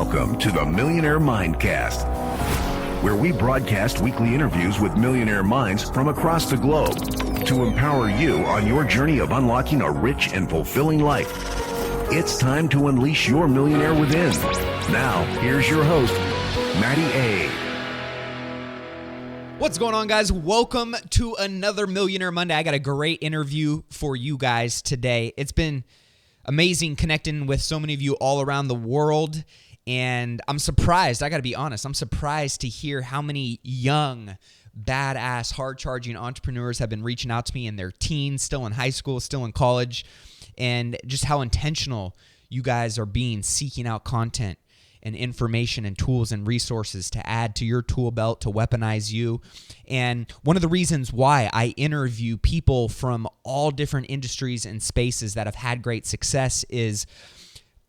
Welcome to the Millionaire Mindcast, where we broadcast weekly interviews with millionaire minds from across the globe to empower you on your journey of unlocking a rich and fulfilling life. It's time to unleash your millionaire within. Now, here's your host, Matty A. What's going on, guys? Welcome to another Millionaire Monday. I got a great interview for you guys today. It's been amazing connecting with so many of you all around the world, and I'm surprised, I got to be honest, I'm surprised to hear how many young, badass, hard-charging entrepreneurs have been reaching out to me in their teens, still in high school, still in college, and just how intentional you guys are being seeking out content and information and tools and resources to add to your tool belt to weaponize you. And one of the reasons why I interview people from all different industries and spaces that have had great success is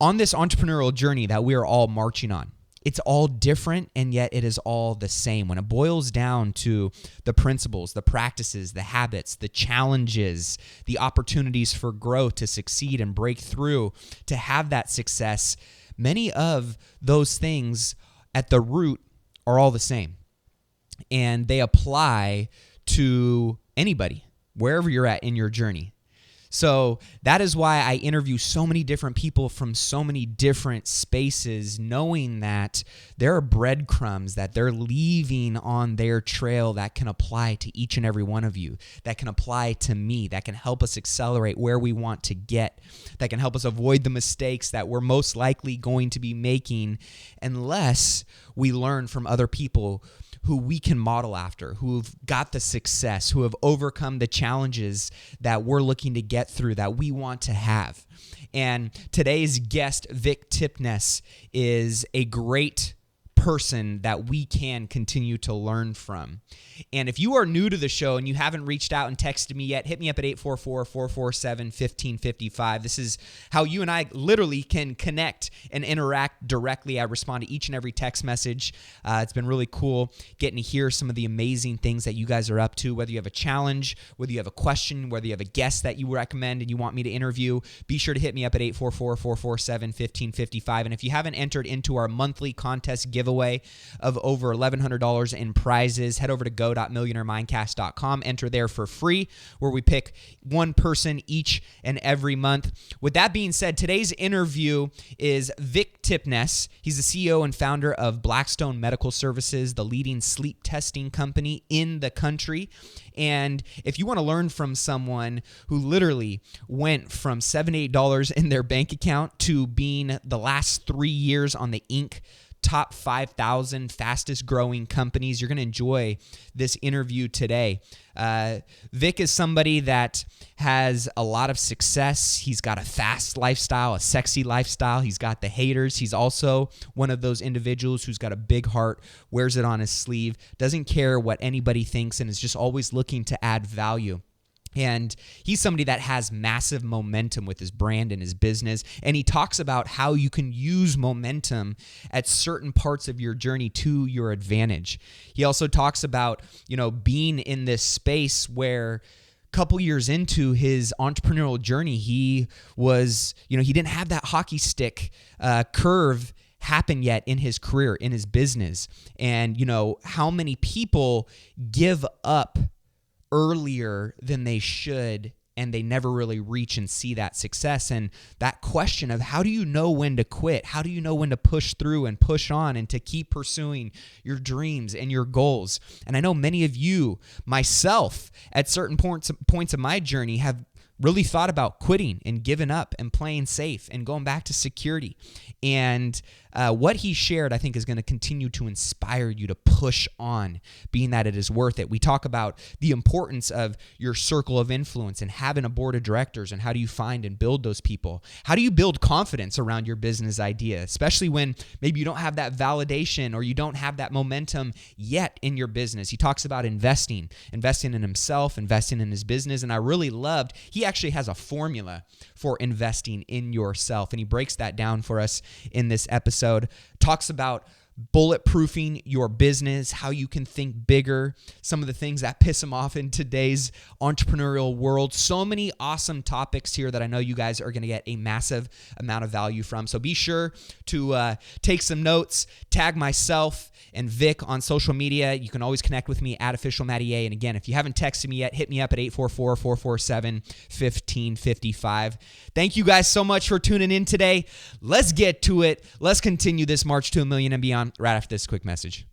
on this entrepreneurial journey that we are all marching on. It's all different, and yet it is all the same. When it boils down to the principles, the practices, the habits, the challenges, the opportunities for growth to succeed and break through, to have that success, many of those things at the root are all the same, and they apply to anybody, wherever you're at in your journey. So that is why I interview so many different people from so many different spaces, knowing that there are breadcrumbs that they're leaving on their trail that can apply to each and every one of you, that can apply to me, that can help us accelerate where we want to get, that can help us avoid the mistakes that we're most likely going to be making unless we learn from other people who we can model after, who've got the success, who have overcome the challenges that we're looking to get through, that we want to have. And today's guest, Vick Tipnes, is a great person that we can continue to learn from. And if you are new to the show and you haven't reached out and texted me yet, hit me up at 844-447-1555. This is how you and I literally can connect and interact directly. I respond to each and every text message. It's been really cool getting to hear some of the amazing things that you guys are up to, whether you have a challenge, whether you have a question, whether you have a guest that you recommend and you want me to interview. Be sure to hit me up at 844-447-1555. And if you haven't entered into our monthly contest giveaway of over $1,100 in prizes, head over to go.millionairemindcast.com. Enter there for free, where we pick one person each and every month. With that being said, today's interview is Vick Tipnes. He's the CEO and founder of Blackstone Medical Services, the leading sleep testing company in the country. And if you want to learn from someone who literally went from $7 to $8 in their bank account to being the last 3 years on the Inc. top 5,000 fastest growing companies, you're going to enjoy this interview today. Vick is somebody that has a lot of success. He's got a fast lifestyle, a sexy lifestyle. He's got the haters. He's also one of those individuals who's got a big heart, wears it on his sleeve, doesn't care what anybody thinks, and is just always looking to add value. And he's somebody that has massive momentum with his brand and his business. And he talks about how you can use momentum at certain parts of your journey to your advantage. He also talks about, being in this space where a couple years into his entrepreneurial journey, he was, he didn't have that hockey stick curve happen yet in his career, in his business. And, how many people give up earlier than they should, and they never really reach and see that success. And that question of how do you know when to quit? How do you know when to push through and push on and to keep pursuing your dreams and your goals? And I know many of you, myself, at certain points of my journey have really thought about quitting and giving up and playing safe and going back to security. And what he shared, I think, is going to continue to inspire you to push on, being that it is worth it. We talk about the importance of your circle of influence and having a board of directors, and how do you find and build those people? How do you build confidence around your business idea, especially when maybe you don't have that validation or you don't have that momentum yet in your business? He talks about investing in himself, investing in his business, and I really loved, he actually has a formula for investing in yourself, and he breaks that down for us in this episode. Talks about bulletproofing your business, how you can think bigger, some of the things that piss them off in today's entrepreneurial world. So many awesome topics here that I know you guys are going to get a massive amount of value from. So be sure to take some notes, tag myself and Vic on social media. You can always connect with me at officialmattia. And again, if you haven't texted me yet, hit me up at 844-447-1555. Thank you guys so much for tuning in today. Let's get to it. Let's continue this march to $1 million and beyond right after this quick message.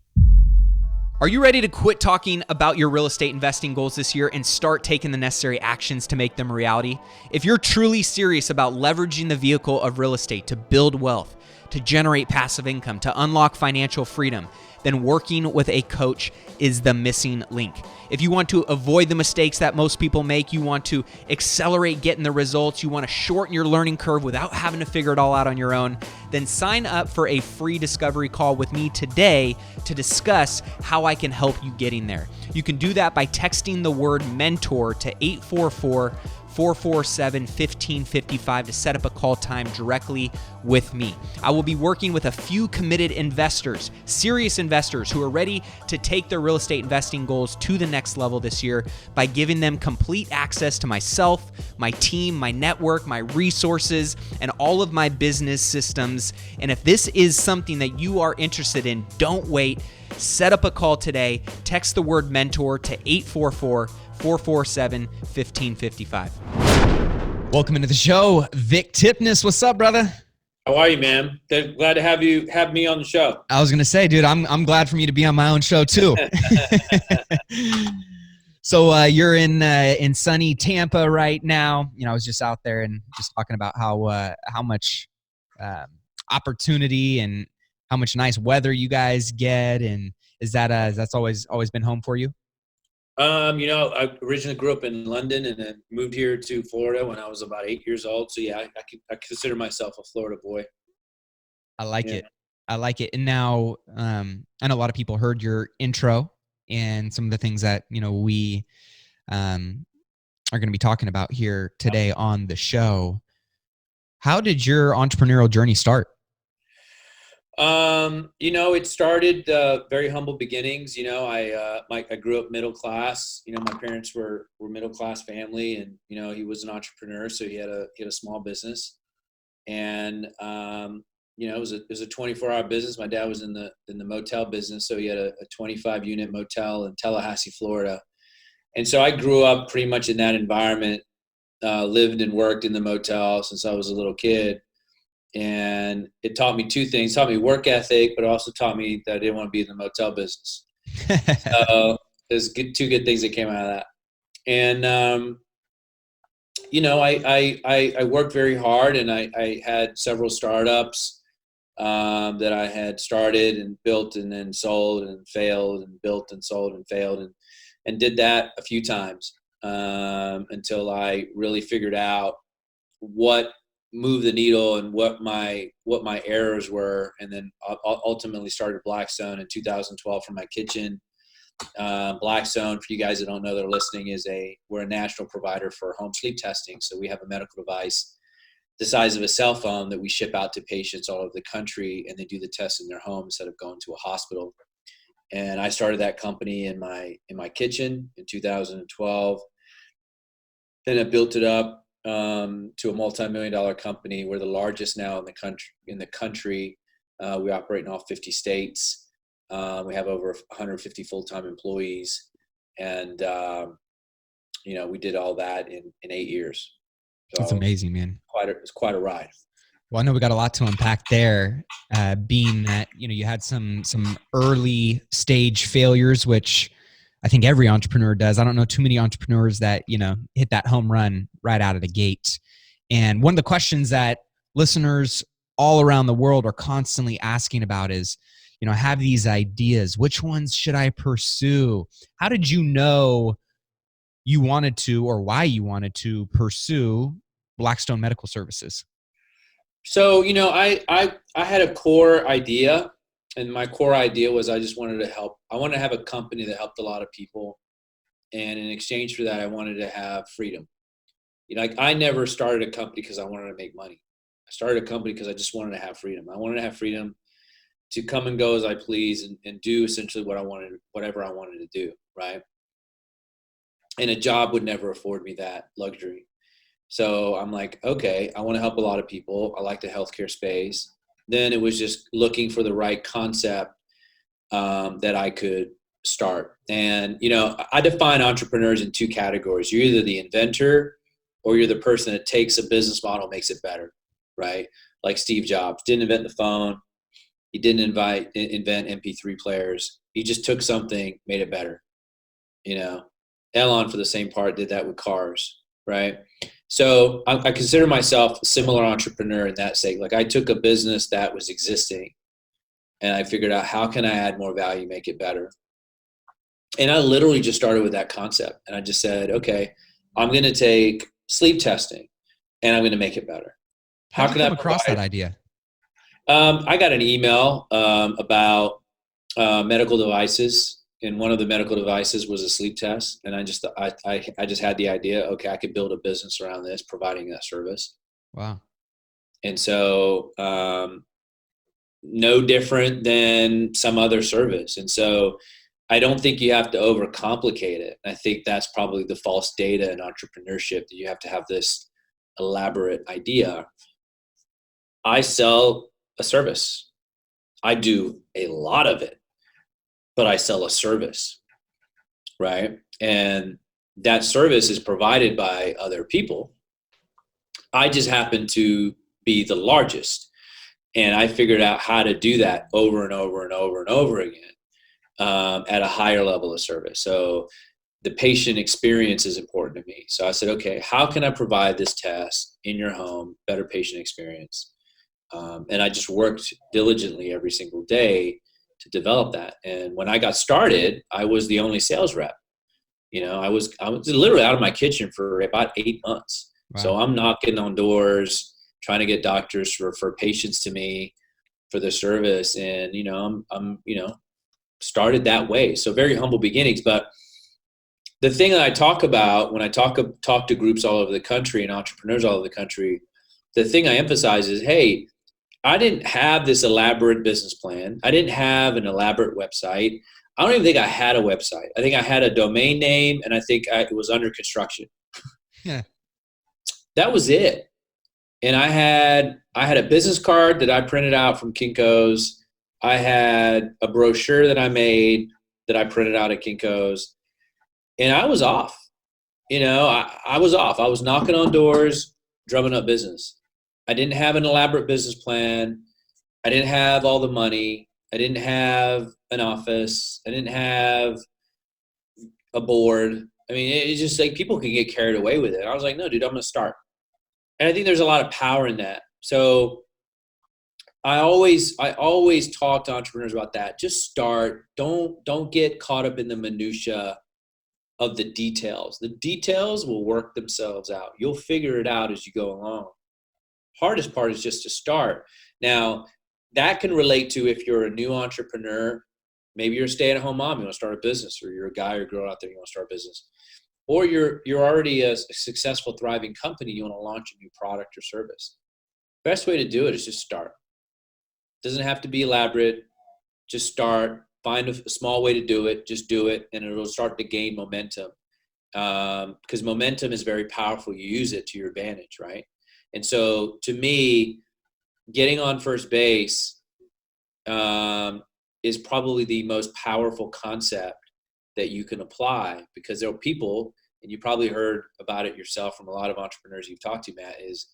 Are you ready to quit talking about your real estate investing goals this year and start taking the necessary actions to make them a reality? If you're truly serious about leveraging the vehicle of real estate to build wealth, to generate passive income, to unlock financial freedom, then working with a coach is the missing link. If you want to avoid the mistakes that most people make, you want to accelerate getting the results, you want to shorten your learning curve without having to figure it all out on your own, then sign up for a free discovery call with me today to discuss how I can help you getting there. You can do that by texting the word mentor to 844-447-1555 to set up a call time directly with me. I will be working with a few committed investors, serious investors who are ready to take their real estate investing goals to the next level this year by giving them complete access to myself, my team, my network, my resources, and all of my business systems. And if this is something that you are interested in, don't wait. Set up a call today. Text the word mentor to 844-447-1555. Welcome into the show, Vick Tipnes. What's up, brother? How are you, man? Glad to have me on the show. I was gonna say, dude, I'm glad for me to be on my own show too. So you're in sunny Tampa right now. You know, I was just out there and just talking about how much opportunity and how much nice weather you guys get, and that's always been home for you? I originally grew up in London and then moved here to Florida when I was about 8 years old. So yeah, I consider myself a Florida boy. I like it. And now, I know a lot of people heard your intro and some of the things that, we are going to be talking about here today on the show. How did your entrepreneurial journey start? It started very humble beginnings. I grew up middle class. My parents were middle class family, and he was an entrepreneur, so he had a small business, and it was a 24-hour business. My dad was in the motel business, so he had a 25 unit motel in Tallahassee, Florida, and so I grew up pretty much in that environment. Lived and worked in the motel since I was a little kid. And it taught me two things. It taught me work ethic, but it also taught me that I didn't want to be in the motel business. So there's two good things that came out of that. And, I worked very hard, and I had several startups that I had started and built and then sold and failed and built and sold and failed and did that a few times until I really figured out what moved the needle and what my errors were, and then ultimately started Blackstone in 2012 from my kitchen. Blackstone, for you guys that don't know that are listening, we're a national provider for home sleep testing. So we have a medical device the size of a cell phone that we ship out to patients all over the country, and they do the test in their home instead of going to a hospital. And I started that company in my kitchen in 2012. Then I built it up to a multimillion-dollar company. We're the largest now in the country. We operate in all 50 states. We have over 150 full-time employees, and we did all that in 8 years. So that's amazing, man. It's quite a ride. Well, I know we got a lot to unpack there, being that you had some early stage failures, which I think every entrepreneur does. I don't know too many entrepreneurs that, hit that home run right out of the gate. And one of the questions that listeners all around the world are constantly asking about is, I have these ideas. Which ones should I pursue? How did you know you wanted to, or why you wanted to pursue Blackstone Medical Services? So, I had a core idea. And my core idea was I just wanted to help. I wanted to have a company that helped a lot of people. And in exchange for that, I wanted to have freedom. I never started a company because I wanted to make money. I started a company because I just wanted to have freedom. I wanted to have freedom to come and go as I please and do essentially whatever I wanted to do, right? And a job would never afford me that luxury. So I'm like, okay, I want to help a lot of people. I like the healthcare space. Then it was just looking for the right concept that I could start. And, I define entrepreneurs in two categories. You're either the inventor or you're the person that takes a business model, makes it better, right? Like Steve Jobs didn't invent the phone. He didn't invent MP3 players. He just took something, made it better. Elon, for the same part, did that with cars, right? So I consider myself a similar entrepreneur in that sake. Like I took a business that was existing and I figured out how can I add more value, make it better. And I literally just started with that concept. And I just said, okay, I'm going to take sleep testing and I'm going to make it better. How can I come across that idea? I got an email about medical devices, and one of the medical devices was a sleep test. And I just had the idea, okay, I could build a business around this, providing that service. Wow. And so no different than some other service. And so I don't think you have to overcomplicate it. I think that's probably the false data in entrepreneurship, that you have to have this elaborate idea. I sell a service. I do a lot of it, but I sell a service, right? And that service is provided by other people. I just happen to be the largest. And I figured out how to do that over and over and over and over again at a higher level of service. So the patient experience is important to me. So I said, okay, how can I provide this test in your home, better patient experience? And I just worked diligently every single day to develop that. And when I got started, I was the only sales rep. I was literally out of my kitchen for about 8 months. Wow. So I'm knocking on doors, trying to get doctors for patients to me for the service. And, I'm started that way. So very humble beginnings. But the thing that I talk about when I talk to groups all over the country and entrepreneurs all over the country, the thing I emphasize is, hey, I didn't have this elaborate business plan. I didn't have an elaborate website. I don't even think I had a website. I think I had a domain name, and I think it was under construction. Yeah. That was it. And I had a business card that I printed out from Kinko's. I had a brochure that I made that I printed out at Kinko's, and I was off. I was off. I was knocking on doors, drumming up business. I didn't have an elaborate business plan. I didn't have all the money. I didn't have an office. I didn't have a board. I mean, it's just like people can get carried away with it. I was like, no, dude, I'm going to start. And I think there's a lot of power in that. So I always talk to entrepreneurs about that. Just start. Don't get caught up in the minutia of the details. The details will work themselves out. You'll figure it out as you go along. Hardest part is just to start. Now, that can relate to if you're a new entrepreneur, maybe you're a stay-at-home mom, you want to start a business, or you're a guy or girl out there, you want to start a business. Or you're already a successful, thriving company, you want to launch a new product or service. Best way to do it is just start. Doesn't have to be elaborate. Just start. Find a small way to do it. Just do it, and it'll start to gain momentum. Because momentum is very powerful. You use it to your advantage, right? And so, to me, getting on first base is probably the most powerful concept that you can apply, because there are people, and you probably heard about it yourself from a lot of entrepreneurs you've talked to, Matt, is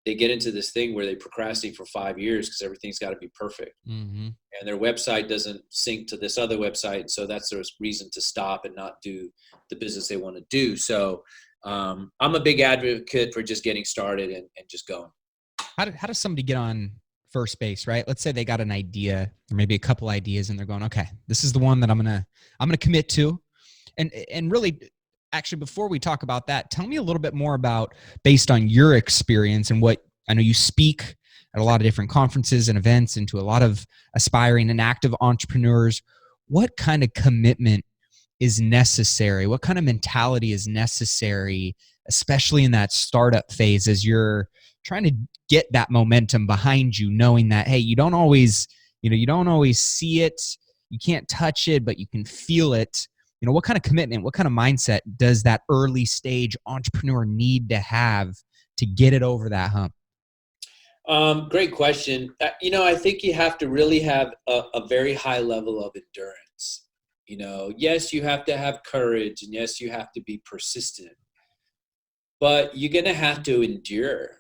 they get into this thing where they procrastinate for 5 years because everything's got to be perfect. Mm-hmm. And their website doesn't sync to this other website. And so that's their reason to stop and not do the business they want to do. So I'm a big advocate for just getting started and just going. How does somebody get on first base, right? Let's say they got an idea or maybe a couple ideas and they're going, okay, this is the one that I'm going to commit to. And really, actually, before we talk about that, tell me a little bit more about, based on your experience and what I know you speak at a lot of different conferences and events and to a lot of aspiring and active entrepreneurs, what kind of commitment is necessary? What kind of mentality is necessary, especially in that startup phase as you're trying to get that momentum behind you, knowing that, hey, you don't always You don't always see it. You can't touch it, but you can feel it. What kind of commitment, what kind of mindset does that early stage entrepreneur need to have to get it over that hump? Great question. I think you have to really have a very high level of endurance. Yes, you have to have courage, and yes, you have to be persistent, but you're going to have to endure,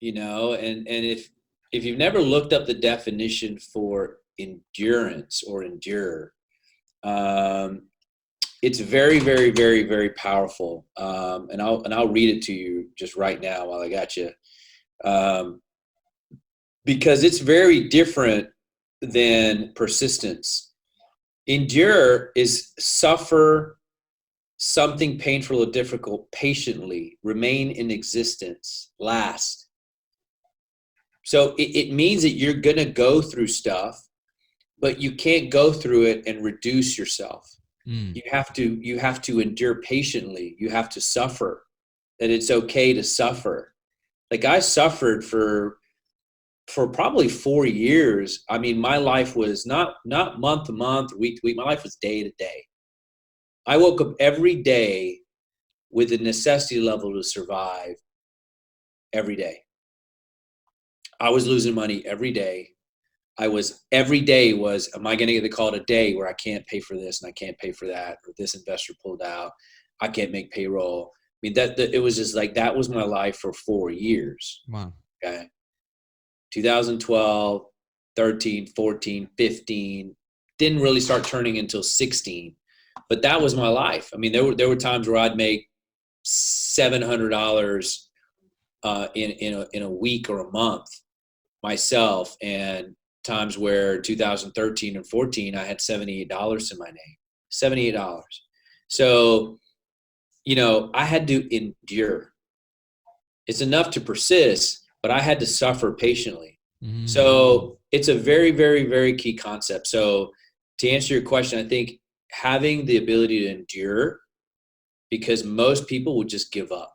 and if you've never looked up the definition for endurance or endure, it's very, very, very, very powerful. And I'll read it to you just right now while I got you. Because it's very different than persistence. Endure is suffer something painful or difficult patiently, remain in existence, last. So it means that you're going to go through stuff, but you can't go through it and reduce yourself. You have to endure patiently. You have to suffer, that it's okay to suffer. Like I suffered for probably 4 years. I mean, my life was not month to month, week to week. My life was day to day. I woke up every day with a necessity level to survive every day. I was losing money every day. Every day was, am I going to get the call today where I can't pay for this and I can't pay for that, or this investor pulled out, I can't make payroll. I mean, it was just like, that was my life for 4 years. Wow. Okay. 2012, 13, 14, 15, didn't really start turning until 16, but that was my life. I mean, there were times where I'd make $700 in a week or a month myself, and times where 2013 and 14, I had $78 to my name, $78. So, I had to endure. It's enough to persist, but I had to suffer patiently. So it's a very, very, very key concept. So to answer your question, I think having the ability to endure, because most people will just give up.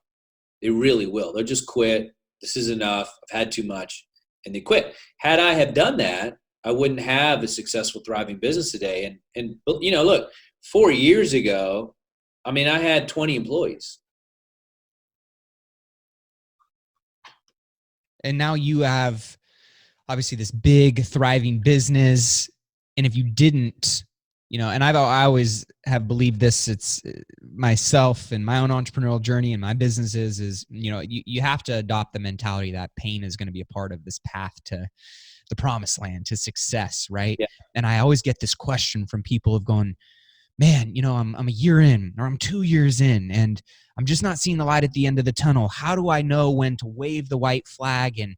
They really will. They'll just quit. This is enough. I've had too much. And they quit. Had I have done that, I wouldn't have a successful, thriving business today. And look, 4 years ago, I mean, I had 20 employees. And now you have obviously this big thriving business. And if you didn't, and I always have believed this, it's myself and my own entrepreneurial journey and my businesses is, you have to adopt the mentality that pain is going to be a part of this path to the promised land, to success. Right. Yeah. And I always get this question from people of going, man, I'm a year in, or I'm 2 years in, and I'm just not seeing the light at the end of the tunnel. How do I know when to wave the white flag and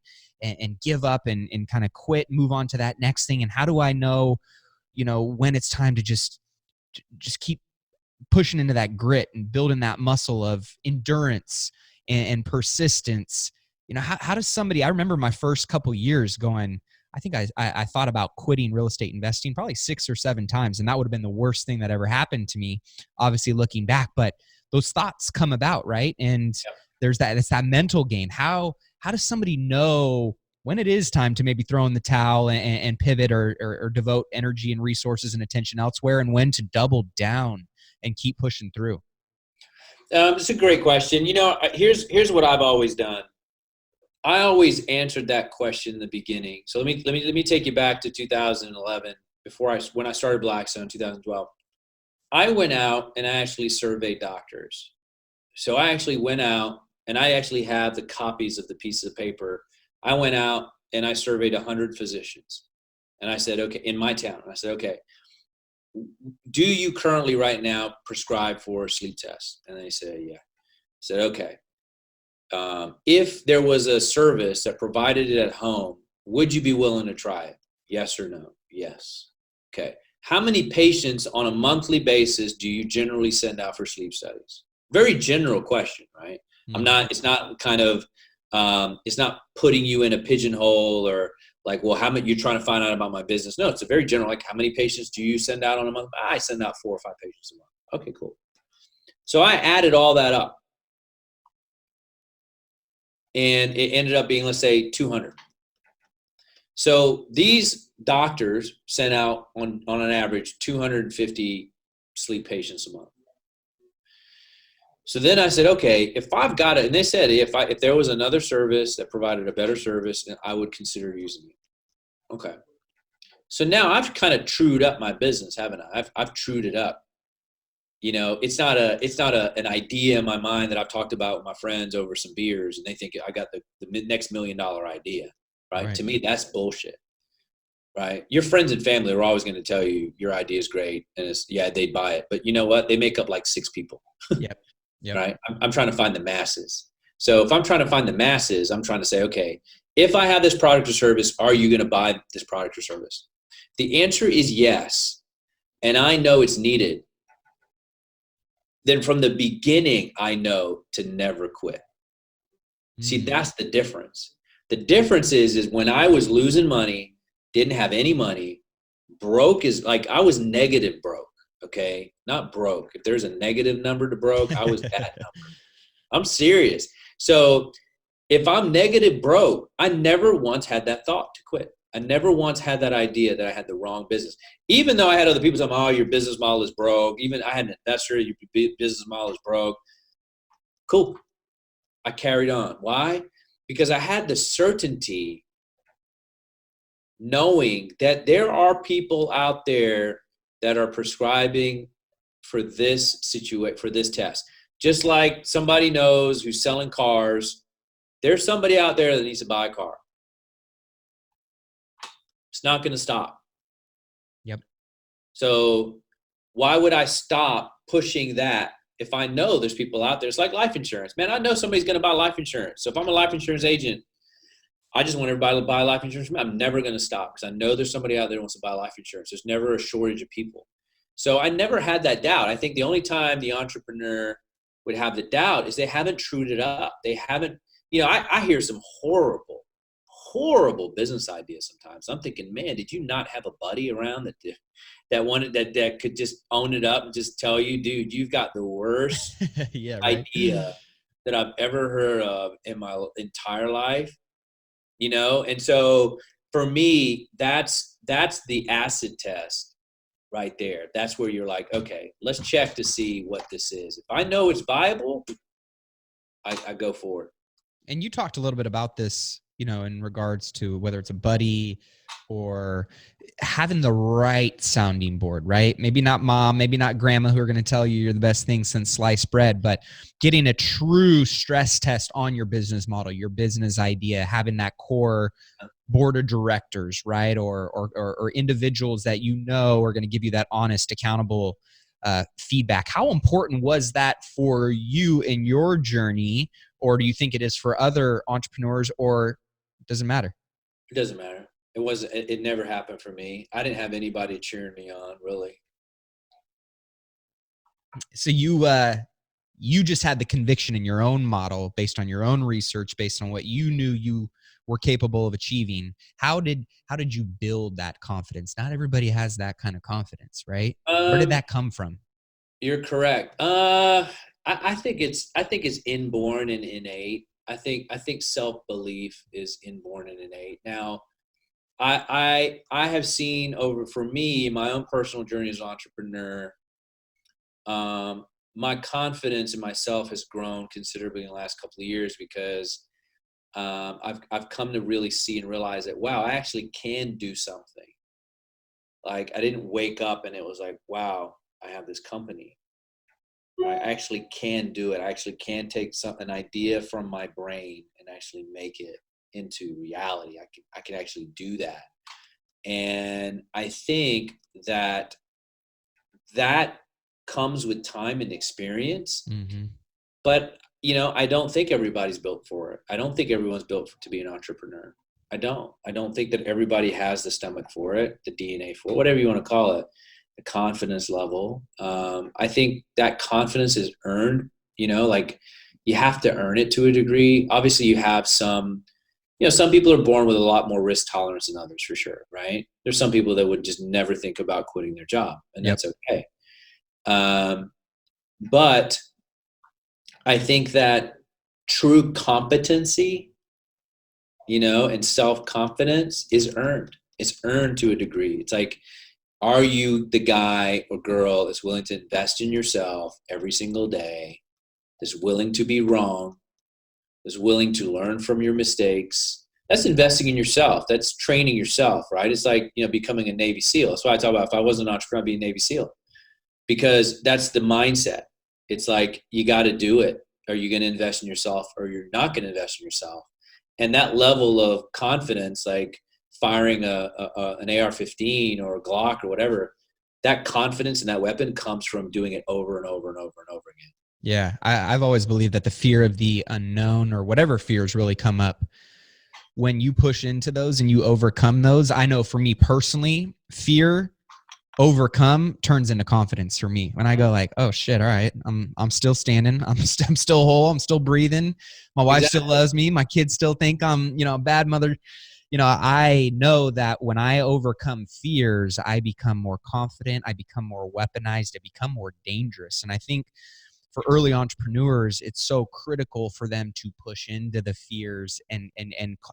give up and kind of quit, move on to that next thing? And how do I know, when it's time to just keep pushing into that grit and building that muscle of endurance and persistence? How does somebody, I remember my first couple years going, I think I thought about quitting real estate investing probably 6 or 7 times. And that would have been the worst thing that ever happened to me, obviously looking back, but those thoughts come about, right? And it's that mental game. How does somebody know when it is time to maybe throw in the towel and pivot or devote energy and resources and attention elsewhere, and when to double down and keep pushing through? It's a great question. Here's what I've always done. I always answered that question in the beginning. So let me take you back to 2011, when I started Blackstone in 2012. I went out and I actually surveyed doctors. So I actually went out, and I actually have the copies of the pieces of paper. I went out and I surveyed 100 physicians, and I said, okay, in my town. And I said, okay, do you currently right now prescribe for a sleep test? And they said, yeah. I said, okay. If there was a service that provided it at home, would you be willing to try it? Yes or no? Yes. Okay. How many patients on a monthly basis do you generally send out for sleep studies? Very general question, right? It's not putting you in a pigeonhole or like, well, how many you're trying to find out about my business. No, it's a very general, like, how many patients do you send out on a month? I send out 4 or 5 patients a month. Okay, cool. So I added all that up. And it ended up being, let's say, 200. So these doctors sent out on an average 250 sleep patients a month. So then I said, okay, if I've got it, and they said if there was another service that provided a better service, then I would consider using it. Okay. So now I've kind of trued up my business, haven't I? I've trued it up. You know, it's not an idea in my mind that I've talked about with my friends over some beers, and they think I got the next $1 million idea, right? To me, that's bullshit, right? Your friends and family are always going to tell you your idea is great, and they'd buy it, but you know what? They make up like 6 people. Yep. Right? I'm trying to find the masses. So if I'm trying to find the masses, I'm trying to say, okay, if I have this product or service, are you going to buy this product or service? The answer is yes, and I know it's needed. Then from the beginning, I know to never quit. See, that's the difference. The difference is when I was losing money, didn't have any money, broke is like I was negative broke. Okay, not broke. If there's a negative number to broke, I was that number. I'm serious. So if I'm negative broke, I never once had that thought to quit. I never once had that idea that I had the wrong business. Even though I had other people saying, oh, your business model is broke. Even I had an investor, your business model is broke. Cool. I carried on. Why? Because I had the certainty knowing that there are people out there that are prescribing for this for this test. Just like somebody knows who's selling cars, there's somebody out there that needs to buy a car. It's not going to stop. Yep. So why would I stop pushing that if I know there's people out there? It's like life insurance. Man, I know somebody's going to buy life insurance. So if I'm a life insurance agent, I just want everybody to buy life insurance. I'm never going to stop because I know there's somebody out there who wants to buy life insurance. There's never a shortage of people. So I never had that doubt. I think the only time the entrepreneur would have the doubt is they haven't trued it up. They haven't, I hear some horrible business ideas sometimes. I'm thinking, man, did you not have a buddy around that could just own it up and just tell you, dude, you've got the worst idea that I've ever heard of in my entire life. And so for me, that's the acid test right there. That's where you're like, okay, let's check to see what this is. If I know it's viable, I go for it. And you talked a little bit about this, in regards to whether it's a buddy or having the right sounding board, right? Maybe not mom, maybe not grandma who are going to tell you you're the best thing since sliced bread, but getting a true stress test on your business model, your business idea, having that core board of directors, right? Or individuals that are going to give you that honest, accountable feedback. How important was that for you in your journey? Or do you think it is for other entrepreneurs, or does it matter? It doesn't matter. It never happened for me. I didn't have anybody cheering me on, really. So you just had the conviction in your own model based on your own research, based on what you knew you were capable of achieving. How did you build that confidence? Not everybody has that kind of confidence, right? Where did that come from? You're correct. I think it's inborn and innate. I think self-belief is inborn and innate. Now, I have seen for me, my own personal journey as an entrepreneur, my confidence in myself has grown considerably in the last couple of years because I've come to really see and realize that, wow, I actually can do something. Like I didn't wake up and it was like, wow, I have this company. I actually can do it. I actually can take an idea from my brain and actually make it into reality. I can actually do that. And I think that comes with time and experience. Mm-hmm. But, I don't think everybody's built for it. I don't think everyone's built to be an entrepreneur. I don't think that everybody has the stomach for it, the DNA for it, whatever you want to call it. The confidence level. I think that confidence is earned, like you have to earn it to a degree. Obviously you have some people are born with a lot more risk tolerance than others for sure. Right. There's some people that would just never think about quitting their job and that's okay. But I think that true competency and self-confidence is earned. It's earned to a degree. It's like, are you the guy or girl that's willing to invest in yourself every single day, that's willing to be wrong, that's willing to learn from your mistakes? That's investing in yourself. That's training yourself, right? It's like, becoming a Navy SEAL. That's why I talk about, if I wasn't an entrepreneur, I'd be a Navy SEAL, because that's the mindset. It's like, you got to do it. Are you going to invest in yourself, or you're not going to invest in yourself? And that level of confidence, like firing an AR-15 or a Glock or whatever, that confidence in that weapon comes from doing it over and over and over and over again. Yeah. I've always believed that the fear of the unknown, or whatever fears really come up, when you push into those and you overcome those, I know for me personally, fear overcome turns into confidence for me. When I go like, oh shit, all right, I'm still standing, I'm still whole, I'm still breathing, my wife still loves me, my kids still think I'm a bad mother. I know that when I overcome fears, I become more confident, I become more weaponized, I become more dangerous. And I think for early entrepreneurs, it's so critical for them to push into the fears and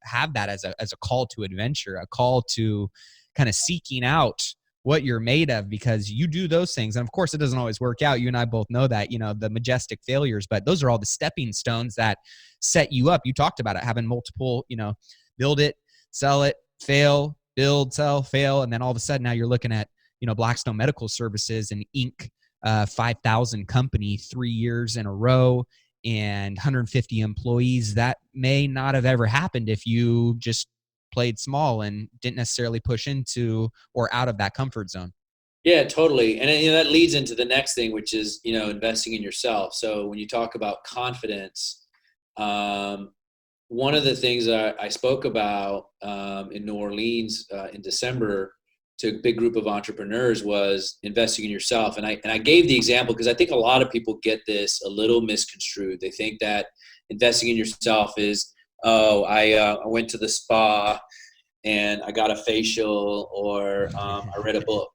have that as a call to adventure, a call to kind of seeking out what you're made of, because you do those things. And of course, it doesn't always work out. You and I both know that, the majestic failures, but those are all the stepping stones that set you up. You talked about it, having multiple, build it, sell it, fail, build, sell, fail. And then all of a sudden now you're looking at, Blackstone Medical Services and Inc. 5,000 company 3 years in a row and 150 employees. That may not have ever happened if you just played small and didn't necessarily push into or out of that comfort zone. Yeah, totally. And that leads into the next thing, which is, investing in yourself. So when you talk about confidence, one of the things that I spoke about in New Orleans in December to a big group of entrepreneurs was investing in yourself. And I gave the example because I think a lot of people get this a little misconstrued. They think that investing in yourself is, I went to the spa and I got a facial, or I read a book,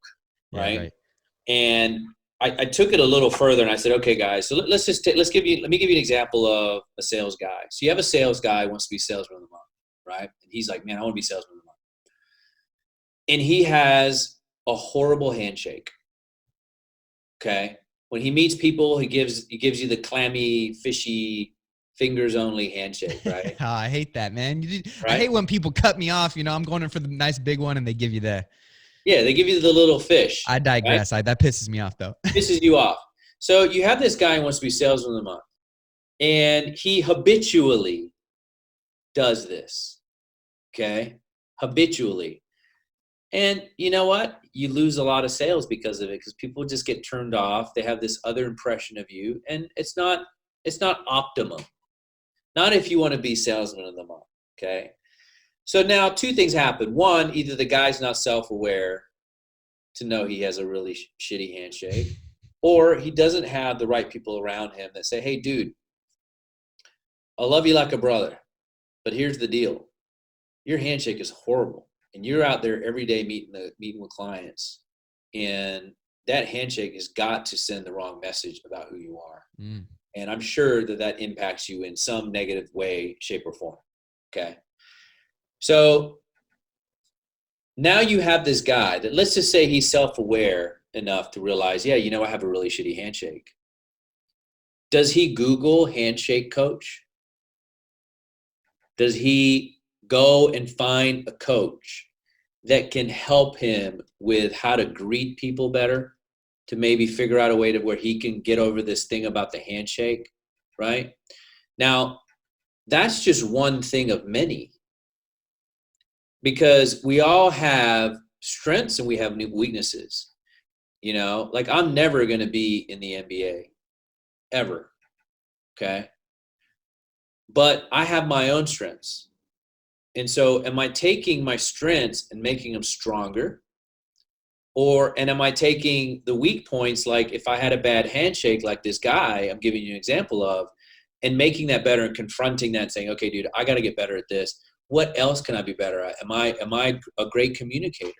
right? Yeah, right. And I took it a little further and I said, okay, guys, so let me give you an example of a sales guy. So you have a sales guy who wants to be salesman of the month, right? And he's like, man, I want to be salesman of the month. And he has a horrible handshake. Okay. When he meets people, he gives you the clammy, fishy, fingers only handshake, right? Oh, I hate that, man. Right? I hate when people cut me off. I'm going in for the nice big one and they give you the. Yeah, they give you the little fish. I digress. Right? That pisses me off, though. Pisses you off. So you have this guy who wants to be salesman of the month, and he habitually does this. Okay, habitually. And you know what? You lose a lot of sales because of it, because people just get turned off. They have this other impression of you, and it's not optimum. Not if you want to be salesman of the month. Okay. So now two things happen. One, either the guy's not self-aware to know he has a really shitty handshake, or he doesn't have the right people around him that say, hey, dude, I love you like a brother, but here's the deal. Your handshake is horrible, and you're out there every day meeting with clients, and that handshake has got to send the wrong message about who you are. Mm. And I'm sure that impacts you in some negative way, shape, or form. Okay. So now you have this guy that, let's just say he's self-aware enough to realize, yeah, I have a really shitty handshake. Does he Google handshake coach? Does he go and find a coach that can help him with how to greet people better, to maybe figure out a way to where he can get over this thing about the handshake, right? Now, that's just one thing of many, because we all have strengths and we have weaknesses. Like I'm never going to be in the NBA, ever, okay? But I have my own strengths. And so am I taking my strengths and making them stronger? And am I taking the weak points, like if I had a bad handshake like this guy I'm giving you an example of, and making that better and confronting that and saying, okay, dude, I got to get better at this. What else can I be better at? Am I a great communicator?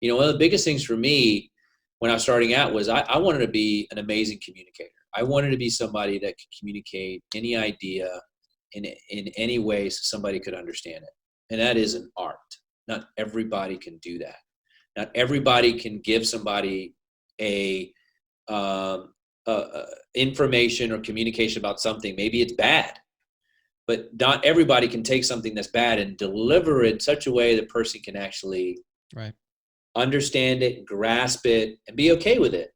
One of the biggest things for me when I was starting out was I wanted to be an amazing communicator. I wanted to be somebody that could communicate any idea in any way so somebody could understand it. And that is an art. Not everybody can do that. Not everybody can give somebody a information or communication about something. Maybe it's bad, but not everybody can take something that's bad and deliver it in such a way the person can actually understand it, grasp it, and be okay with it.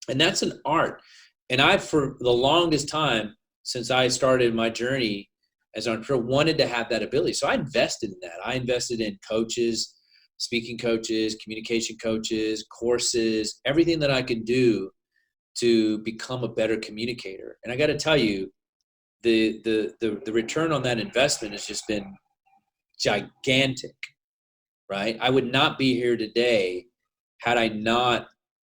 And that's an art. And I, for the longest time, since I started my journey as an entrepreneur, wanted to have that ability. So I invested in that. I invested in coaches, speaking coaches, communication coaches, courses, everything that I could do to become a better communicator. And I got to tell you, the return on that investment has just been gigantic, right? I would not be here today had I not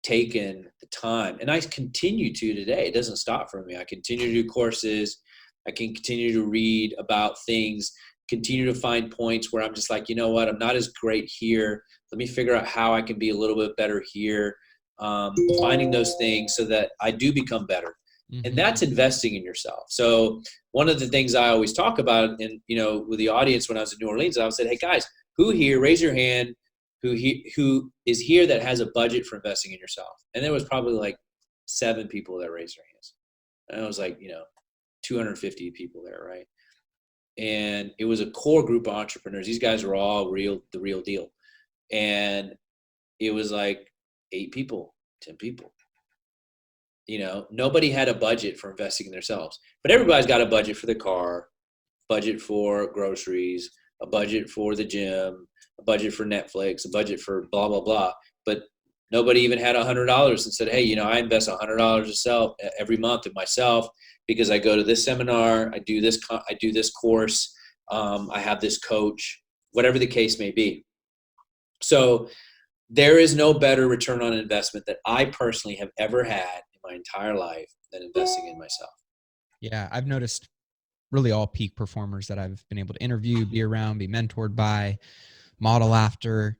taken the time, and I continue to today. It doesn't stop for me. I continue to do courses. I can continue to read about things, continue to find points where I'm just like, you know what, I'm not as great here. Let me figure out how I can be a little bit better here. Finding those things so that I do become better. And that's investing in yourself. So one of the things I always talk about, and with the audience when I was in New Orleans, I said, hey guys, who here, raise your hand, who is here that has a budget for investing in yourself? And there was probably like 7 people that raised their hands. And I was like, 250 people there, right? And it was a core group of entrepreneurs. These guys were all the real deal. And it was like 8 people, 10 people. Nobody had a budget for investing in themselves, but everybody's got a budget for the car, budget for groceries, a budget for the gym, a budget for Netflix, a budget for blah, blah, blah. But nobody even had $100 and said, hey, I invest $100 every month in myself because I go to this seminar, I do this course, I have this coach, whatever the case may be. So there is no better return on investment that I personally have ever had in my entire life than investing in myself. Yeah, I've noticed really all peak performers that I've been able to interview, be around, be mentored by, model after,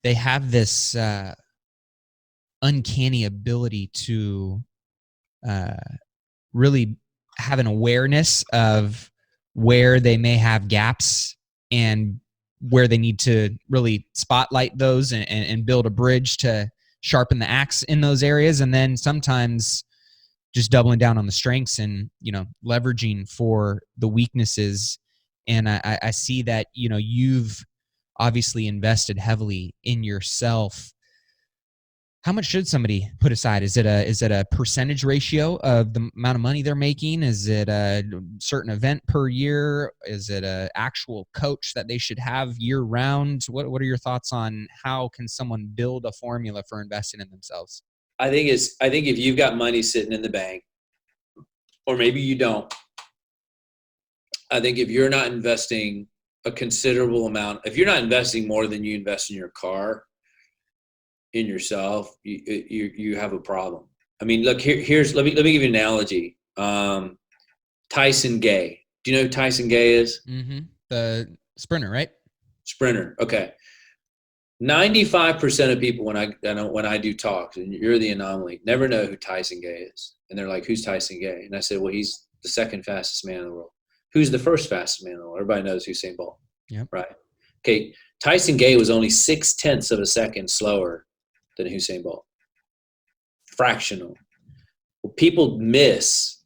they have this uncanny ability to really have an awareness of where they may have gaps and where they need to really spotlight those and build a bridge to sharpen the axe in those areas. And then sometimes just doubling down on the strengths and, leveraging for the weaknesses. And I see that, you've obviously invested heavily in yourself. How much should somebody put aside? Is it a percentage ratio of the amount of money they're making? Is it a certain event per year? Is it an actual coach that they should have year round? What are your thoughts on how can someone build a formula for investing in themselves? I think if you've got money sitting in the bank, or maybe you don't, I think if you're not investing a considerable amount, if you're not investing more than you invest in your car, in yourself, you have a problem. I mean, look, let me give you an analogy. Tyson Gay. Do you know who Tyson Gay is? Mm-hmm. The sprinter, right? Sprinter. Okay. 95% of people when I do talks, and you're the anomaly, never know who Tyson Gay is. And they're like, who's Tyson Gay? And I said, well, he's the second fastest man in the world. Who's the first fastest man in the world? Everybody knows Usain Bolt. Yep. Right. Okay. Tyson Gay was only 0.6 of a second slower than Usain Bolt. Fractional. What people miss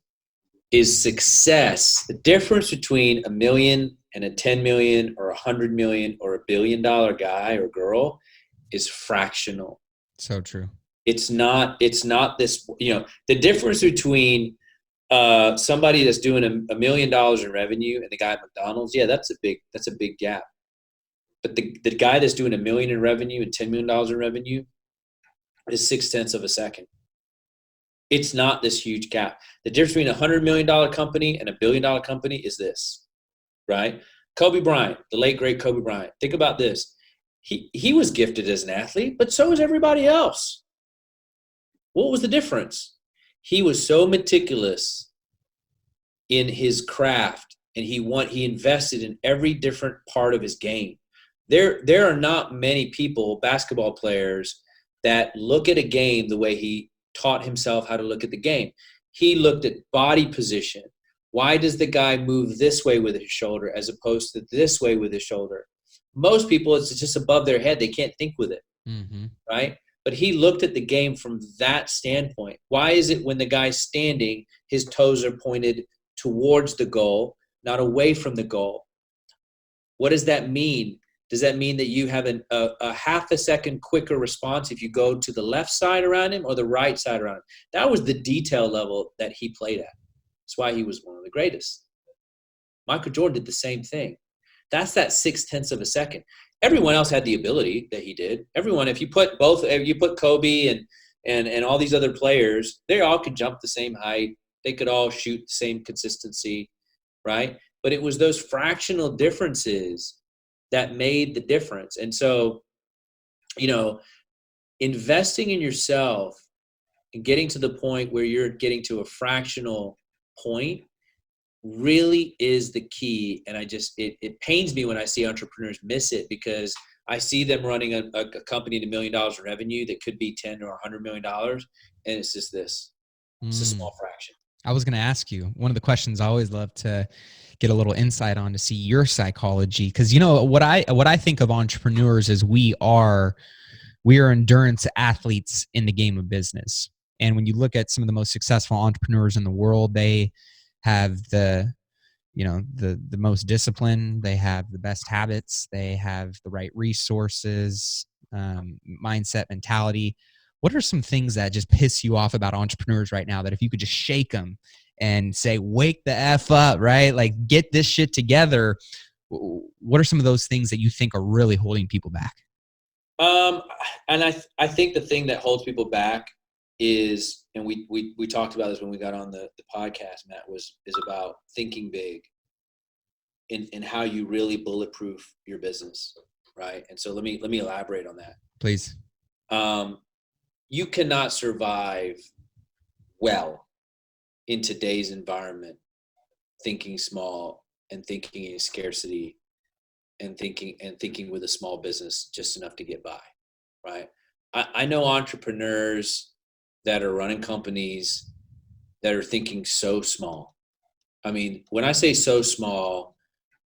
is success. The difference between $1 million and a 10 million or 100 million or $1 billion guy or girl is fractional. So true. It's not this, the difference between somebody that's doing $1 million in revenue and the guy at McDonald's, yeah, that's a big gap. But the guy that's doing $1 million in revenue and $10 million in revenue is 0.6 of a second. It's not this huge gap. The difference between a $100 million company and a $1 billion company is this, right? Kobe Bryant, the late great Kobe Bryant. Think about this. He was gifted as an athlete, but so was everybody else. What was the difference? He was so meticulous in his craft, and he invested in every different part of his game. There are not many people, basketball players, that look at a game the way he taught himself how to look at the game. He looked at body position, Why does the guy move this way with his shoulder as opposed to this way with his shoulder? Most people, it's just above their head. They can't think with it, right? But he looked at the game from that standpoint. Why is it when the guy's standing, his toes are pointed towards the goal, not away from the goal? What does that mean? Does that mean that you have a half a second quicker response if you go to the left side around him or the right side around him? That was the detail level that he played at. That's why he was one of the greatest. Michael Jordan did the same thing. That's that 0.6 of a second. Everyone else had the ability that he did. Everyone, if you put Kobe and all these other players, they all could jump the same height. They could all shoot the same consistency, right? But it was those fractional differences that made the difference. And so, investing in yourself and getting to the point where you're getting to a fractional point really is the key. And it pains me when I see entrepreneurs miss it, because I see them running a company to $1 million in revenue that could be 10 or $100 million. And it's just this. It's a small fraction. I was going to ask you, one of the questions I always love to get a little insight on, to see your psychology. Because, what I think of entrepreneurs is we are endurance athletes in the game of business. And when you look at some of the most successful entrepreneurs in the world, they have the most discipline, they have the best habits, they have the right resources, mindset, mentality. What are some things that just piss you off about entrepreneurs right now, that if you could just shake them and say, wake the F up, right? Like, get this shit together. What are some of those things that you think are really holding people back? And I think the thing that holds people back is, and we talked about this when we got on the podcast, Matt, is about thinking big in how you really bulletproof your business, right? And so let me elaborate on that. Please. You cannot survive well in today's environment thinking small and thinking in scarcity and thinking with a small business just enough to get by, right? I know entrepreneurs that are running companies that are thinking so small. I mean, when I say so small,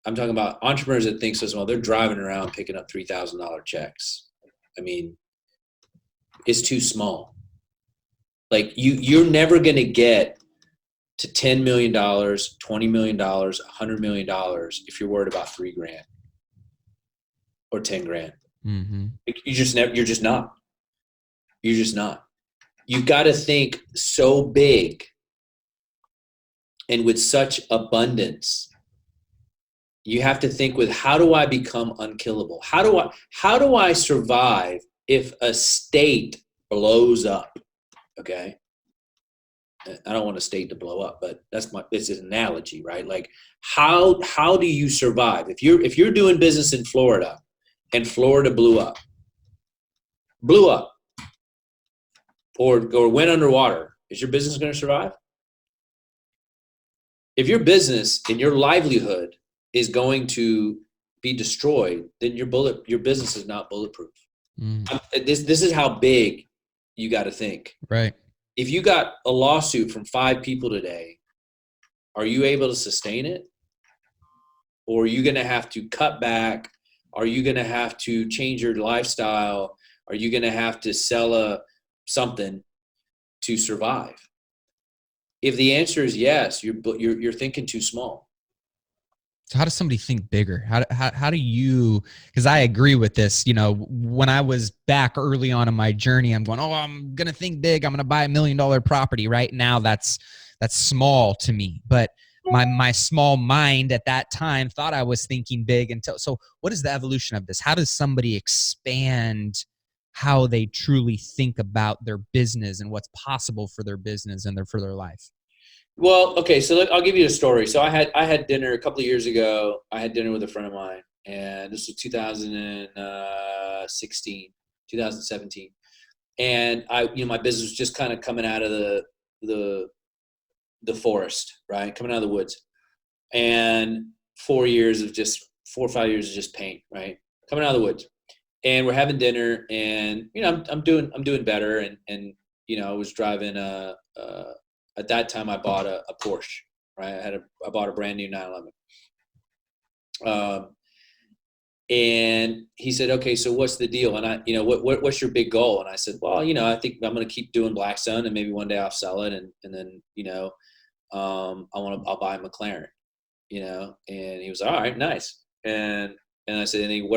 I'm talking about entrepreneurs that think so small. They're driving around picking up $3,000 checks. I mean, it's too small. Like, you're never going to get to $10 million, $20 million, $100 million if you're worried about $3,000 or $10,000. Mm-hmm. You're just not. You got to think so big and with such abundance. You have to think with, how do I become unkillable? How do I survive if a state blows up? Okay. I don't want a state to blow up, but it's an analogy, right? Like, how do you survive? If you're doing business in Florida and Florida blew up, or went underwater, is your business going to survive? If your business and your livelihood is going to be destroyed, then your business is not bulletproof. This is how big you got to think. Right. If you got a lawsuit from 5 people today, are you able to sustain it? Or are you going to have to cut back? Are you going to have to change your lifestyle? Are you going to have to sell something to survive? If the answer is yes, you're thinking too small. So how does somebody think bigger? How do you, because I agree with this, when I was back early on in my journey, I'm going, I'm going to think big. I'm going to buy $1 million property. Right now, that's small to me. But my small mind at that time thought I was thinking big. So what is the evolution of this? How does somebody expand how they truly think about their business and what's possible for their business and for their life? Well, okay, so I'll give you a story. So I had dinner a couple of years ago. I had dinner with a friend of mine, and this was 2017, and my business was just kind of coming out of the forest, right? Coming out of the woods, and 4 or 5 years of just paint, right? Coming out of the woods, and we're having dinner, and I'm doing better, and I was driving at that time I bought a Porsche, right? I bought a brand new 911. And he said, okay, so what's the deal? And I, what's your big goal? And I said, well, I think I'm going to keep doing Blackstone, and maybe one day I'll sell it. And then, I'll buy a McLaren, and he was like, all right, nice. And I said, and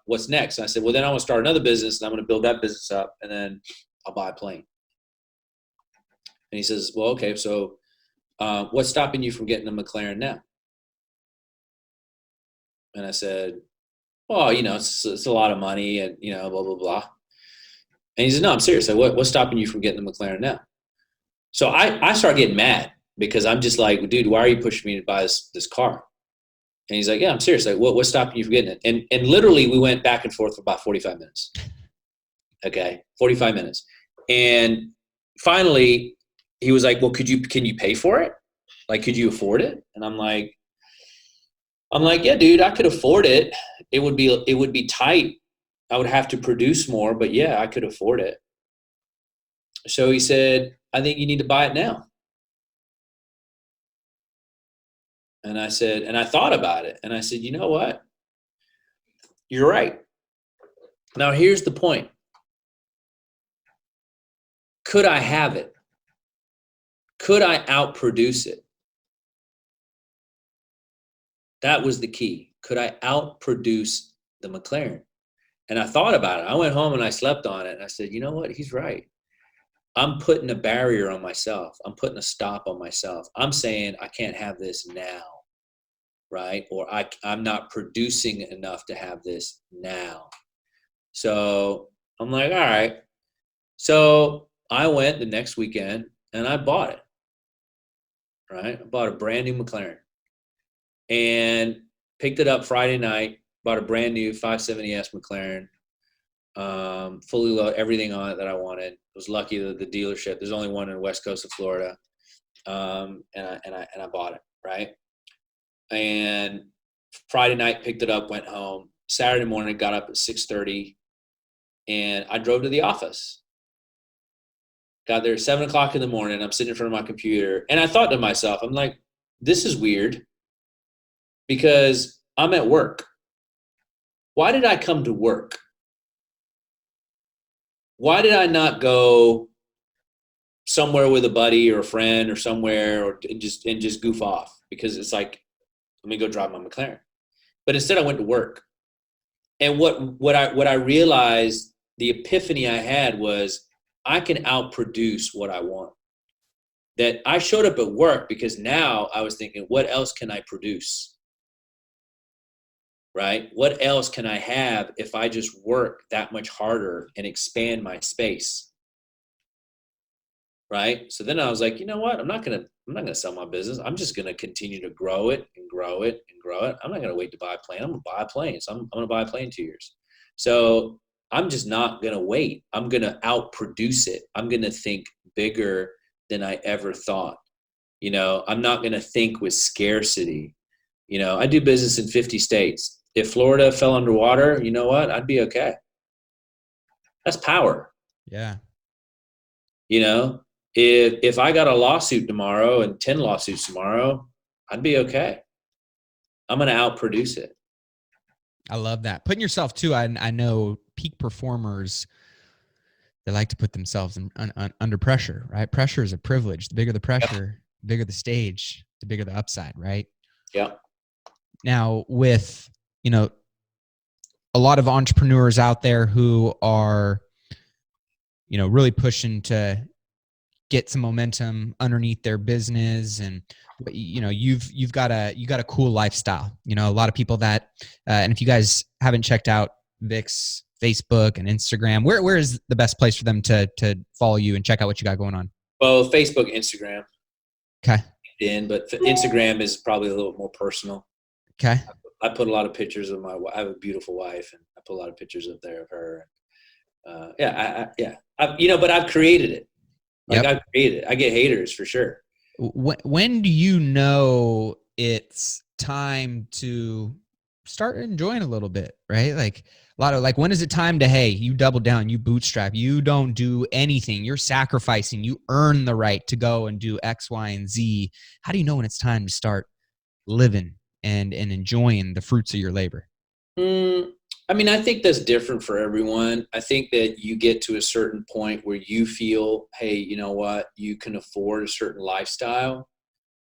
what's next? And I said, well, then I want to start another business, and I'm going to build that business up, and then I'll buy a plane. And he says, well, okay, so what's stopping you from getting a McLaren now? And I said, well, it's a lot of money, and, blah, blah, blah. And he said, no, I'm serious. Like, what's stopping you from getting the McLaren now? So I start getting mad, because I'm just like, dude, why are you pushing me to buy this car? And he's like, yeah, I'm serious. Like, what's stopping you from getting it? And literally we went back and forth for about 45 minutes. Okay. 45 minutes. And finally he was like, well, can you pay for it? Like, could you afford it? And I'm like, yeah, dude, I could afford it. It would be tight. I would have to produce more, but yeah, I could afford it. So he said, I think you need to buy it now. And I said, and I thought about it, and I said, you know what? You're right. Now here's the point. Could I have it? Could I outproduce it? That was the key. Could I outproduce the McLaren? And I thought about it. I went home and I slept on it, and I said, you know what? He's right. I'm putting a barrier on myself. I'm putting a stop on myself. I'm saying I can't have this now, right? Or I'm not producing enough to have this now. So I'm like, all right. So I went the next weekend and I bought it, right? I bought a brand new McLaren and picked it up Friday night, bought a brand new 570S McLaren, fully loaded, everything on it that I wanted. I was lucky that the dealership, there's only one in the west coast of Florida. And I bought it, right? And Friday night, picked it up, went home. Saturday morning, got up at 6:30, and I drove to the office. Got there at 7 o'clock in the morning. I'm sitting in front of my computer, and I thought to myself, I'm like, this is weird, because I'm at work. Why did I come to work? Why did I not go somewhere with a buddy or a friend or somewhere, or just goof off? Because it's like, let me go drive my McLaren. But instead I went to work. And what I realized, the epiphany I had was, I can outproduce what I want. That I showed up at work because now I was thinking, what else can I produce? Right? What else can I have if I just work that much harder and expand my space? Right? So then I was like, you know what? I'm not gonna sell my business. I'm just gonna continue to grow it and grow it and grow it. I'm not gonna wait to buy a plane. I'm gonna buy a plane. So I'm gonna buy a plane in 2 years. So I'm just not gonna wait. I'm gonna outproduce it. I'm gonna think bigger than I ever thought. I'm not gonna think with scarcity. I do business in 50 states. If Florida fell underwater, you know what? I'd be okay. That's power. Yeah. If I got a lawsuit tomorrow and 10 lawsuits tomorrow, I'd be okay. I'm going to outproduce it. I love that. Putting yourself too. I know peak performers, they like to put themselves under pressure, right? Pressure is a privilege. The bigger the pressure, the bigger the stage, the bigger the upside, right? Yeah. Now with, a lot of entrepreneurs out there who are, really pushing to get some momentum underneath their business, and you've got a cool lifestyle. A lot of people that and if you guys haven't checked out Vick's Facebook and Instagram, where is the best place for them to follow you and check out what you got going on? Well, Facebook, Instagram. Okay. But Instagram is probably a little more personal. Okay. I put a lot of pictures of my wife. I have a beautiful wife, and I put a lot of pictures up there of her. But I've created it. Like, I've created it. I get haters for sure. When do you know it's time to start enjoying a little bit, right? Like a lot of like, when is it time to, hey, you double down, you bootstrap, you don't do anything, you're sacrificing, you earn the right to go and do X, Y, and Z. How do you know when it's time to start living and enjoying the fruits of your labor? I mean, I think that's different for everyone. I think that you get to a certain point where you feel, hey, you know what, you can afford a certain lifestyle.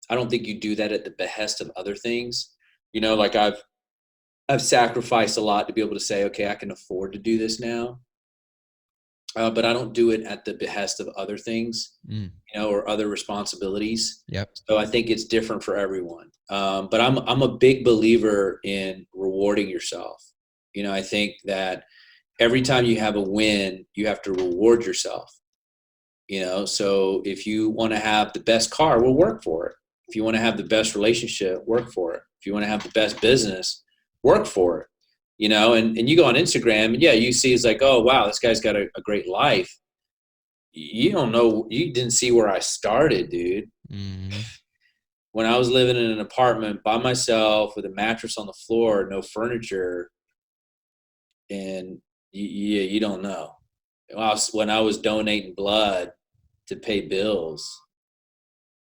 I don't think you do that at the behest of other things. Like I've sacrificed a lot to be able to say, okay, I can afford to do this now. But I don't do it at the behest of other things, or other responsibilities. Yep. So I think it's different for everyone. But I'm a big believer in rewarding yourself. I think that every time you have a win, you have to reward yourself. So if you want to have the best car, well, work for it. If you want to have the best relationship, work for it. If you want to have the best business, work for it. And you go on Instagram and you see, it's like, oh, wow, this guy's got a great life. You don't know, you didn't see where I started, dude. Mm-hmm. When I was living in an apartment by myself with a mattress on the floor, no furniture, and you don't know. When I was donating blood to pay bills.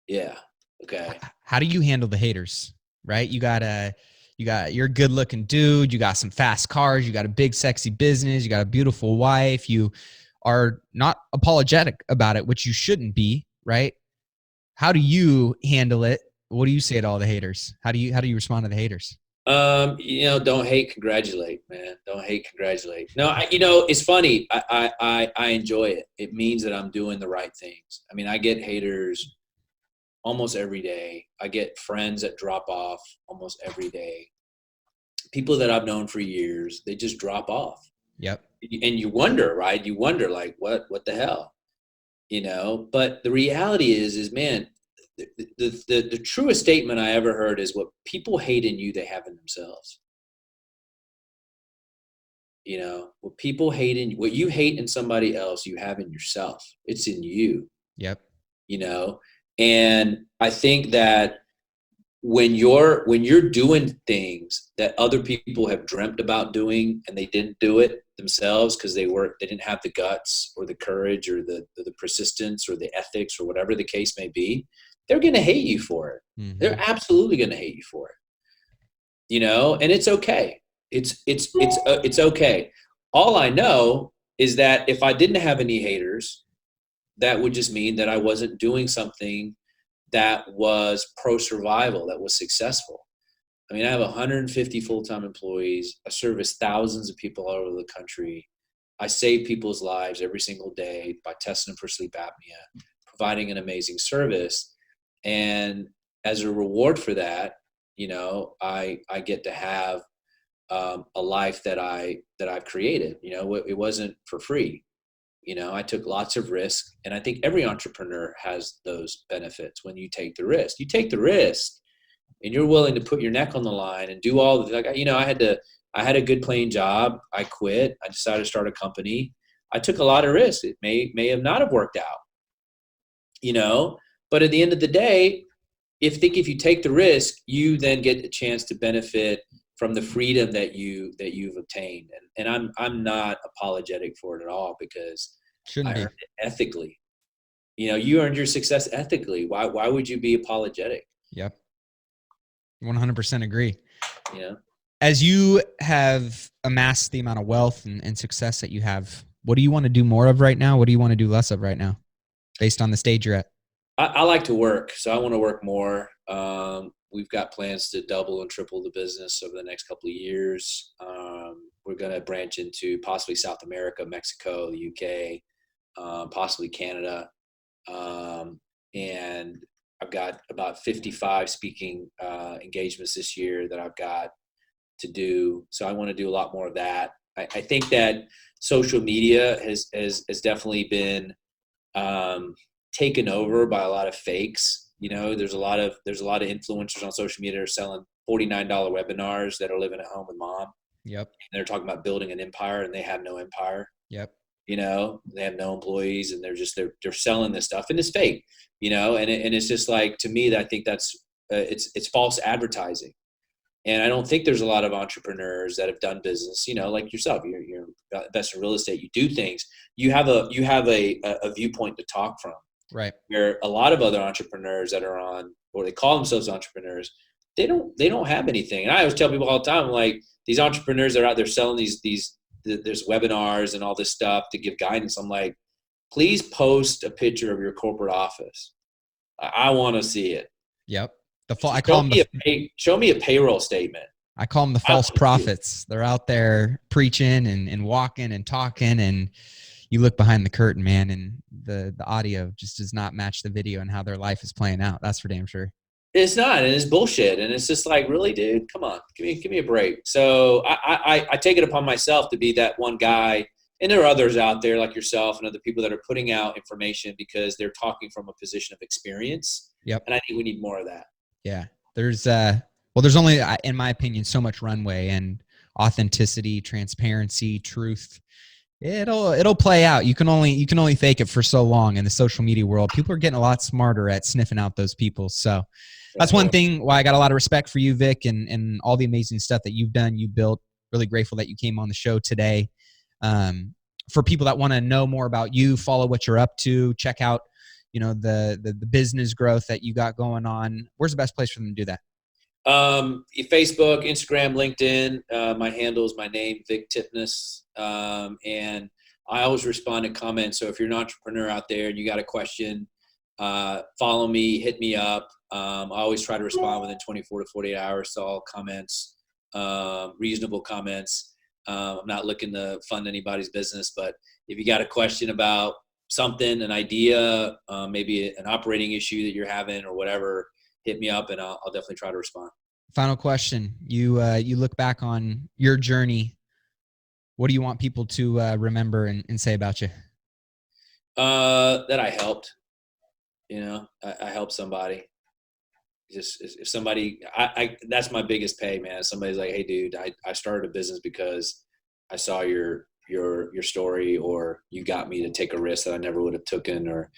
Yeah. Okay. How do you handle the haters, right? You're a good looking dude. You got some fast cars. You got a big, sexy business. You got a beautiful wife. You are not apologetic about it, which you shouldn't be, right? How do you handle it? What do you say to all the haters? How do you respond to the haters? Don't hate, congratulate, man. Don't hate, congratulate. No, it's funny. I enjoy it. It means that I'm doing the right things. I mean, I get haters almost every day. I get friends that drop off almost every day. People that I've known for years, they just drop off. Yep. And you wonder, right? You wonder, like, what the hell? But the reality is man, the truest statement I ever heard is, what people hate in you, they have in themselves. What people hate in, what you hate in somebody else, you have in yourself. It's in you. Yep. And I think that when you're doing things that other people have dreamt about doing and they didn't do it themselves because they didn't have the guts or the courage or the persistence or the ethics or whatever the case may be, they're going to hate you for it. Mm-hmm. They're absolutely going to hate you for it. And it's okay. It's okay. All I know is that if I didn't have any haters, that would just mean that I wasn't doing something that was pro-survival, that was successful. I mean, I have 150 full-time employees. I service thousands of people all over the country. I save people's lives every single day by testing them for sleep apnea, providing an amazing service. And as a reward for that, I get to have a life that I've created. It wasn't for free. I took lots of risk, and I think every entrepreneur has those benefits. When you take the risk, and you're willing to put your neck on the line and do all the, like, I had a good paying job. I quit. I decided to start a company. I took a lot of risks. It may have not have worked out, but at the end of the day, if you take the risk, you then get the chance to benefit from the freedom that you've obtained. And I'm not apologetic for it at all, because I earned it ethically. You earned your success ethically. Why would you be apologetic? Yep. 100% agree. As you have amassed the amount of wealth and success that you have, what do you want to do more of right now? What do you want to do less of right now, based on the stage you're at? I like to work, so I want to work more. We've got plans to double and triple the business over the next couple of years. We're going to branch into possibly South America, Mexico, the UK, possibly Canada. And I've got about 55 speaking engagements this year that I've got to do. So I want to do a lot more of that. I think that social media has definitely been taken over by a lot of fakes. There's a lot of influencers on social media that are selling $49 webinars that are living at home with mom. Yep. And they're talking about building an empire, and they have no empire. Yep. They have no employees, and they're selling this stuff, and it's fake. And it's just like, to me, that I think that's it's false advertising. And I don't think there's a lot of entrepreneurs that have done business, like yourself. You're invested in real estate. You do things. You have a viewpoint to talk from. Right. Where a lot of other entrepreneurs that are on, or they call themselves entrepreneurs, they don't have anything. And I always tell people all the time, like, these entrepreneurs that are out there selling there's webinars and all this stuff to give guidance. I'm like, please post a picture of your corporate office. I want to see it. Yep. Show me a payroll statement. I call them the false prophets. They're out there preaching and walking and talking, and you look behind the curtain, man, and the audio just does not match the video and how their life is playing out. That's for damn sure. It's not, and it's bullshit. And it's just like, really, dude, come on, give me a break. So I take it upon myself to be that one guy. And there are others out there like yourself and other people that are putting out information because they're talking from a position of experience. Yep. And I think we need more of that. Yeah. There's only, in my opinion, so much runway, and authenticity, transparency, truth. It'll play out. You can only fake it for so long in the social media world. People are getting a lot smarter at sniffing out those people. So that's one thing why I got a lot of respect for you, Vic, and all the amazing stuff that you've done, you built. Really grateful that you came on the show today. For people that want to know more about you, follow what you're up to, check out, the business growth that you got going on. Where's the best place for them to do that? Facebook, Instagram, LinkedIn. My handle is my name, Vick Tipnes. And I always respond to comments. So if you're an entrepreneur out there and you got a question, follow me, hit me up. I always try to respond within 24 to 48 hours to all comments, reasonable comments. I'm not looking to fund anybody's business, but if you got a question about something, an idea, maybe an operating issue that you're having or whatever, hit me up and I'll definitely try to respond. Final question. You look back on your journey. What do you want people to remember and say about you? That I helped. I helped somebody. Just if somebody, that's my biggest pay, man. Somebody's like, hey, dude, I started a business because I saw your story, or you got me to take a risk that I never would have taken, or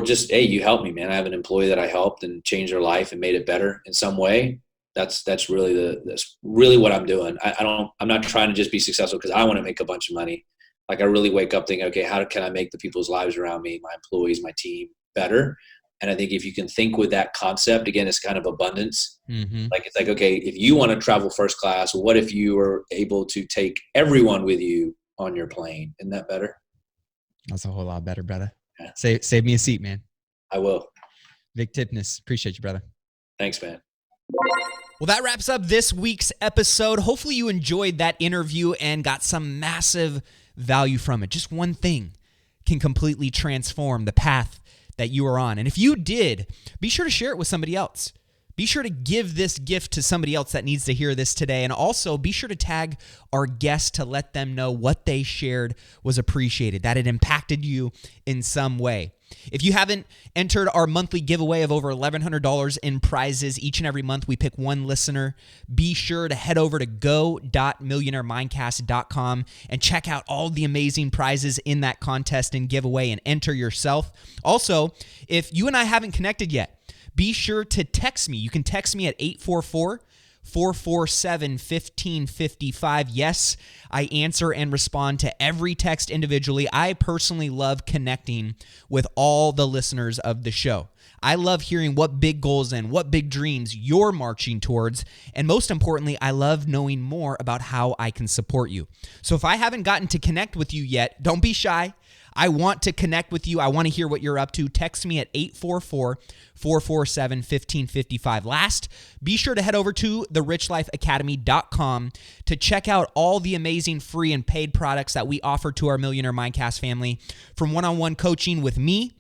just, hey, you helped me, man. I have an employee that I helped and changed their life and made it better in some way. That's really that's really what I'm doing. I'm not trying to just be successful because I want to make a bunch of money. Like, I really wake up thinking, okay, how can I make the people's lives around me, my employees, my team better? And I think if you can think with that concept, again, it's kind of abundance. Mm-hmm. Like, it's like, okay, if you want to travel first class, what if you were able to take everyone with you on your plane? Isn't that better? That's a whole lot better, brother. Yeah. Save me a seat, man. I will. Vick Tipnes, appreciate you, brother. Thanks, man. Well, that wraps up this week's episode. Hopefully you enjoyed that interview and got some massive value from it. Just one thing can completely transform the path that you are on. And if you did, be sure to share it with somebody else. Be sure to give this gift to somebody else that needs to hear this today. And also be sure to tag our guests to let them know what they shared was appreciated, that it impacted you in some way. If you haven't entered our monthly giveaway of over $1,100 in prizes each and every month, we pick one listener. Be sure to head over to go.millionairemindcast.com and check out all the amazing prizes in that contest and giveaway and enter yourself. Also, if you and I haven't connected yet, be sure to text me. You can text me at 844-447-1555. Yes, I answer and respond to every text individually. I personally love connecting with all the listeners of the show. I love hearing what big goals and what big dreams you're marching towards. And most importantly, I love knowing more about how I can support you. So if I haven't gotten to connect with you yet, don't be shy. I want to connect with you. I want to hear what you're up to. Text me at 844-447-1555. Last, be sure to head over to therichlifeacademy.com to check out all the amazing free and paid products that we offer to our Millionaire Mindcast family, from one-on-one coaching with me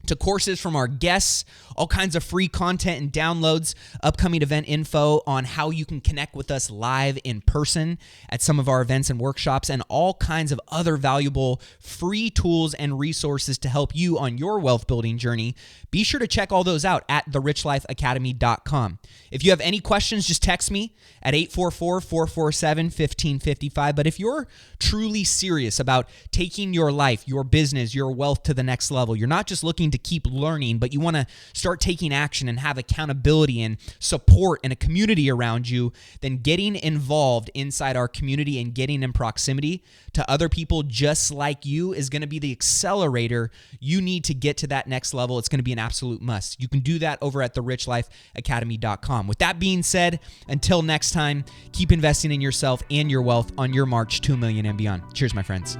to courses from our guests, all kinds of free content and downloads, upcoming event info on how you can connect with us live in person at some of our events and workshops, and all kinds of other valuable free tools and resources to help you on your wealth building journey. Be sure to check all those out at therichlifeacademy.com. If you have any questions, just text me at 844-447-1555. But if you're truly serious about taking your life, your business, your wealth to the next level, you're not just looking willing to keep learning, but you want to start taking action and have accountability and support and a community around you, then getting involved inside our community and getting in proximity to other people just like you is going to be the accelerator you need to get to that next level. It's going to be an absolute must. You can do that over at therichlifeacademy.com. With that being said, until next time, keep investing in yourself and your wealth on your march to $1 million and beyond. Cheers, my friends.